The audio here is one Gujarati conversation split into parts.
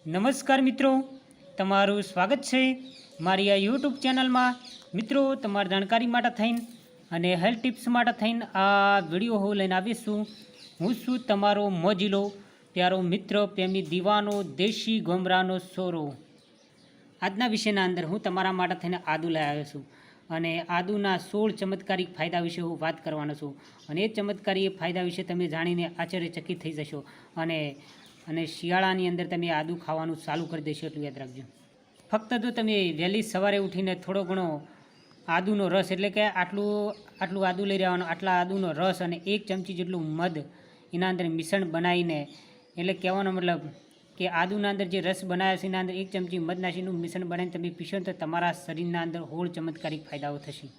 નમસ્કાર મિત્રો, તમારું સ્વાગત છે મારી આ યુટ્યુબ ચેનલમાં। મિત્રો, તમારી જાણકારી માટે થઈને અને હેલ્થ ટિપ્સ માટે થઈને આ વિડીયો હું લઈને આવીશું। હું છું તમારો મોજીલો પ્યારો મિત્ર, પ્રેમી દીવાનો, દેશી ગોમરાનો સોરો। આજના વિષયના અંદર હું તમારા માટે થઈને આદુ લઈ આવ્યો છું અને આદુના 16 ચમત્કારિક ફાયદા વિશે હું વાત કરવાનો છું અને એ ચમત્કારી ફાયદા વિશે તમે જાણીને આશ્ચર્યચકિત થઈ જશો અને શિયાળાની અંદર તમે આદુ ખાવાનું ચાલુ કરી દેશો એટલું યાદ રાખજો। ફક્ત જો તમે વહેલી સવારે ઉઠીને થોડો ઘણો આદુનો રસ એટલે કે આટલું આદુ લઈ રહેવાનું, આટલા આદુનો રસ અને 1 ચમચી જેટલું મધ એના અંદર મિશ્રણ બનાવીને, એટલે કહેવાનો મતલબ કે આદુના અંદર જે રસ બનાવ્યો છે એના અંદર 1 ચમચી મધ નાખીનું મિશ્રણ બનાવીને તમે પીશો તો તમારા શરીરના અંદર 16 ચમત્કારિક ફાયદાઓ થશે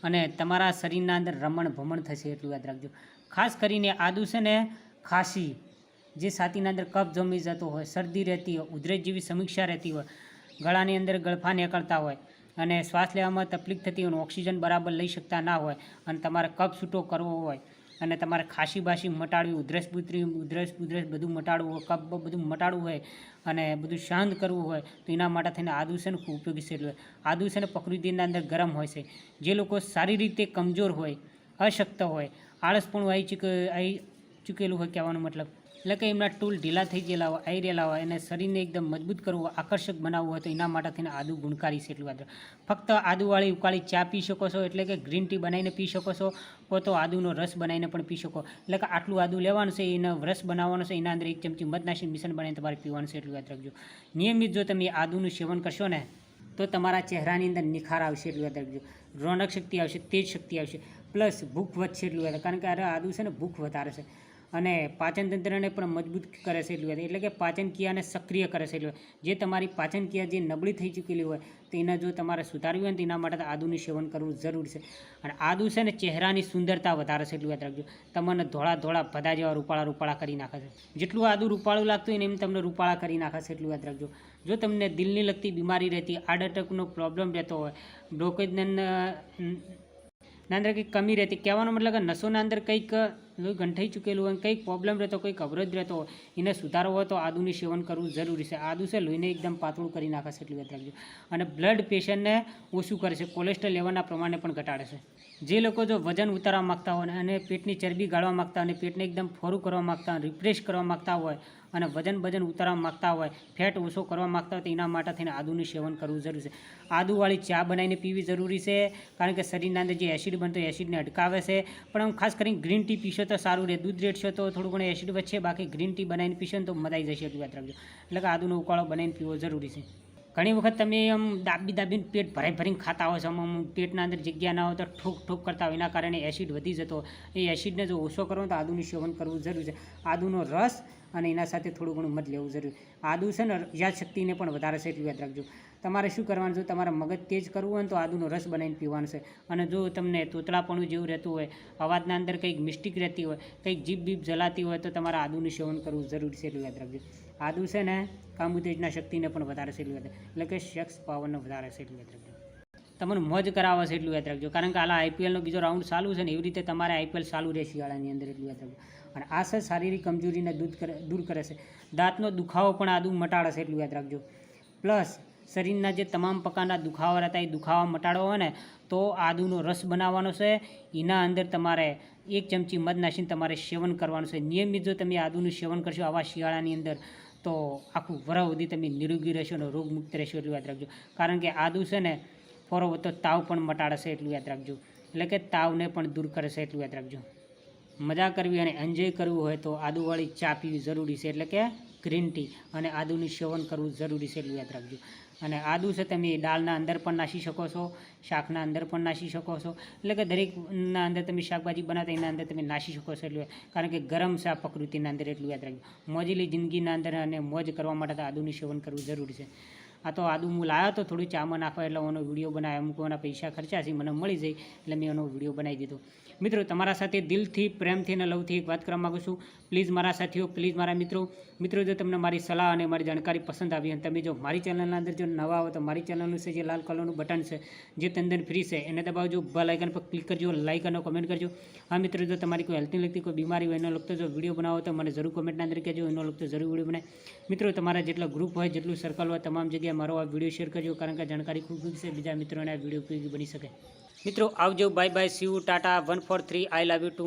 અને તમારા શરીરના અંદર રમણ ભમણ થશે એટલું યાદ રાખજો। ખાસ કરીને આદુ છે ને ખાંસી, જે છાતીના અંદર કફ જમી જતો હોય, શરદી રહેતી હોય, ઉધરસ જેવી સમીક્ષા રહેતી હોય, ગળાની અંદર ગળફા નીકળતા હોય અને શ્વાસ લેવામાં તકલીફ થતી હોય, ઓક્સિજન બરાબર લઈ શકતા ના હોય અને તમારે કફ છૂટો કરવો હોય અને તમારે ખાંસી બાસી મટાડવી, ઉધરસ બધું મટાડવું હોય, કફ બધું મટાડવું હોય અને બધું શાંત કરવું હોય તો એના માટે થઈને આદુ છે ને ખૂબ ઉપયોગી છે। આદુ છે ને પ્રકૃતિના અંદર ગરમ હોય છે। જે લોકો સારી રીતે કમજોર હોય, અશક્ત હોય, આળસપણું આવી ચૂકેલું હોય, કહેવાનો મતલબ એટલે કે એમના ટૂલ ઢીલા થઈ ગયેલા હોય, આવી રહેલા હોય અને શરીરને એકદમ મજબૂત કરવું હોય, આકર્ષક બનાવવું હોય તો એના માટે થઈને આદુ ગુણકારી છે એટલું યાદ રાખો। ફક્ત આદુવાળી ઉકાળી ચા પી શકો છો, એટલે કે ગ્રીન ટી બનાવીને પી શકો છો, તો આદુનો રસ બનાવીને પણ પી શકો। એટલે કે આટલું આદુ લેવાનું છે, એનો રસ બનાવવાનો છે, એના અંદર 1 ચમચી મધ નાખીને મિશ્રણ બનાવીને તમારે પીવાનું છે એટલું યાદ રાખજો। નિયમિત જો તમે આદુનું સેવન કરશો ને તો તમારા ચહેરાની અંદર નિખાર આવશે એટલું યાદ રાખજો, રોનક શક્તિ આવશે, તેજ શક્તિ આવશે, પ્લસ ભૂખ વધશે એટલું યાદ, કારણ કે આદુ છે ને ભૂખ વધારે છે અને પાચન તંત્રને પણ મજબૂત કરે છે એટલું યાદ, એટલે કે પાચન ક્રિયાને સક્રિય કરે છે એટલું। જે તમારી પાચન ક્રિયા જે નબળી થઈ ચૂકેલી હોય તો એને જો તમારે સુધારવી હોય ને તો એના માટે આદુનું સેવન કરવું જરૂરી છે। અને આદુ છે ને ચહેરાની સુંદરતા વધારે છે એટલું યાદ રાખજો, તમને ધોળા ભદા જેવા રૂપાળા કરી નાખે છે। જેટલું આદુ રૂપાળું લાગતું હોય ને એમ તમને રૂપાળા કરી નાખે છે એટલું યાદ રાખજો। જો તમને દિલની લગતી બીમારી રહેતી, હાર્ટ એટેકનો પ્રોબ્લેમ રહેતો હોય, બ્લોકેજના અંદર કંઈક કમી રહેતી, કહેવાનો મતલબ કે નસોના અંદર કંઈક લોહી ગંઠાઈ ચૂકેલું હોય, કંઈક પ્રોબ્લેમ રહેતો, કંઈક અવરોધ રહેતો હોય, એને સુધારવો હોય તો આદુનું સેવન કરવું જરૂરી છે। આદુ છે લોહીને એકદમ પાતળું કરી નાખે છે એટલું યાદ રાખજો અને બ્લડ પ્રેશરને ઓછું કરે છે, કોલેસ્ટ્રોલ લેવલના પ્રમાણને પણ ઘટાડે છે। જે લોકો જો વજન ઉતારવા માગતા હોય અને પેટની ચરબી ગાળવા માગતા હોય અને પેટને એકદમ ફોરું કરવા માગતા હોય, રિફ્રેશ કરવા માગતા હોય અને વજન ઉતારવા માગતા હોય, ફેટ ઓછો કરવા માગતા હોય તો એના માટે થઈને આદુનું સેવન કરવું જરૂરી છે। આદુવાળી ચા બનાવીને પીવી જરૂરી છે, કારણ કે શરીરના અંદર જે એસિડ બનતો એસિડને અટકાવે છે। પણ આમ ખાસ કરીને ગ્રીન ટી પીશો તો સારું રહે, દૂધ રેડશો તો થોડું ઘણું એસિડ વધશે, બાકી ગ્રીન ટી બનાવીને પીશો ને તો મજા આવી જશે એટલું યાદ રાખજો। એટલે કે આદુનો ઉકાળો બનાવીને પીવો જરૂરી છે। ઘણી વખત તમે આમ દાબીને પેટ ભરીને ખાતા હોય છો, આમ પેટના અંદર જગ્યા ના હોય તો ઠોક કરતા હોય, એના કારણે એસિડ વધી જતો હોય, એ એસિડને જો ઓછો કરવો તો આદુનું સેવન કરવું જરૂરી છે। આદુનો રસ અને એના સાથે થોડું ઘણું મધ લેવું જરૂરી। આદુ છે ને યાદશક્તિને પણ વધારે છે એટલું યાદ રાખજો। તમારે શું કરવાનું, જો તમારે મગજ તેજ કરવું હોય ને તો આદુનો રસ બનાવીને પીવાનું છે। અને જો તમને તોતળાપણું જેવું રહેતું હોય, અવાજના અંદર કંઈક મિસ્ટેક રહેતી હોય, કંઈક જીભ જલાતી હોય તો તમારે આદુનું સેવન કરવું જરૂરી છે એટલું યાદ રાખજો। આદુ છે ને કામ ઉત્તેજના શક્તિને પણ વધારે છે એટલું યાદ, એટલે કે સેક્સ પાવરને વધારે છે એટલું યાદ રાખજો। તમને મોજ કરાવે છે એટલું યાદ રાખજો, કારણ કે હાલ આઈપીએલનો બીજો રાઉન્ડ ચાલુ છે ને એવી રીતે તમારે આઈપીએલ ચાલુ રહે શિયાળાની અંદર એટલું યાદ રાખજો। અને આ છે શારીરિક કમજોરીને દૂર કરે છે, દાંતનો દુખાવો પણ આદુ મટાડે છે એટલું યાદ રાખજો। પ્લસ શરીરના જે તમામ પ્રકારના દુખાવા રહેતા એ દુખાવા મટાડવા હોય ને તો આદુનો રસ બનાવવાનો છે, એના અંદર તમારે 1 ચમચી મધ નાખીને તમારે સેવન કરવાનું છે। નિયમિત જો તમે આદુનું સેવન કરશો આવા શિયાળાની અંદર તો આખું વરસ સુધી તમે નિરોગી રહેશો અને રોગમુક્ત રહેશો એટલું યાદ રાખજો। કારણ કે આદુ છે ને ફોરો તો તાવ પણ મટાડે છે એટલું યાદ રાખજો, એટલે કે તાવને પણ દૂર કરે છે એટલું યાદ રાખજો। મજા કરવી અને એન્જોય કરવું હોય તો આદુવાળી ચા પીવી જરૂરી છે, એટલે કે ગ્રીન ટી, અને આદુનું સેવન કરવું જરૂરી છે એટલું યાદ રાખજો। અને આદુ છે તમે દાળના અંદર પણ નાખી શકો છો, શાકના અંદર પણ નાખી શકો છો, એટલે કે દરેકના અંદર તમે શાકભાજી બનાવતા એના અંદર તમે નાખી શકો છો એટલું, કારણ કે ગરમ છે આ પ્રકૃતિના અંદર એટલું યાદ રાખજો। મોજીલી જિંદગીના અંદર અને મોજ કરવા માટે તો આદુનું સેવન કરવું જરૂરી છે। આ તો આદુ હું લાવ્યો તો થોડું ચામાં નાખવા એટલે એનો વિડીયો બનાવ્યો, અમુક એના પૈસા ખર્ચા છે મને મળી જાય એટલે મેં એનો વિડીયો બનાવી દીધો। મિત્રો તમારા સાથે દિલથી પ્રેમથી અને લવથી એક વાત કરવા માગું છું. પ્લીઝ મારા સાથીઓ, પ્લીઝ મારા મિત્રો જો તમને મારી સલાહ અને મારી જાણકારી પસંદ આવી અને તમે જો મારી ચેનલના અંદર જો નવા આવો તો મારી ચેનલનું છે જે લાલ કલરનું બટન છે જે તંદન ફ્રી છે એને દબાવજો, બેલ આઇકન પર ક્લિક કરજો, લાઇક અને કોમેન્ટ કરજો. હા મિત્રો, જો તમારી કોઈ હેલ્થને લગતી કોઈ બીમારી હોય એનો લગતો જો વિડીયો બનાવો તો મને જરૂર કોમેન્ટના અંદર કહેજો, એનો લગતો જરૂર વિડીયો બનાવે. મિત્રો તમારા જેટલા ગ્રુપ હોય, જેટલું સર્કલ હોય, તમામ જગ્યાએ મારો આ વિડીયો શેર કરજો, કારણ કે જાણકારી ખૂબ છે, બીજા મિત્રોને આ વિડીયો ઉપયોગી બની શકે. મિત્રો આવજો, bye bye, see you, tata, 143, I love you two.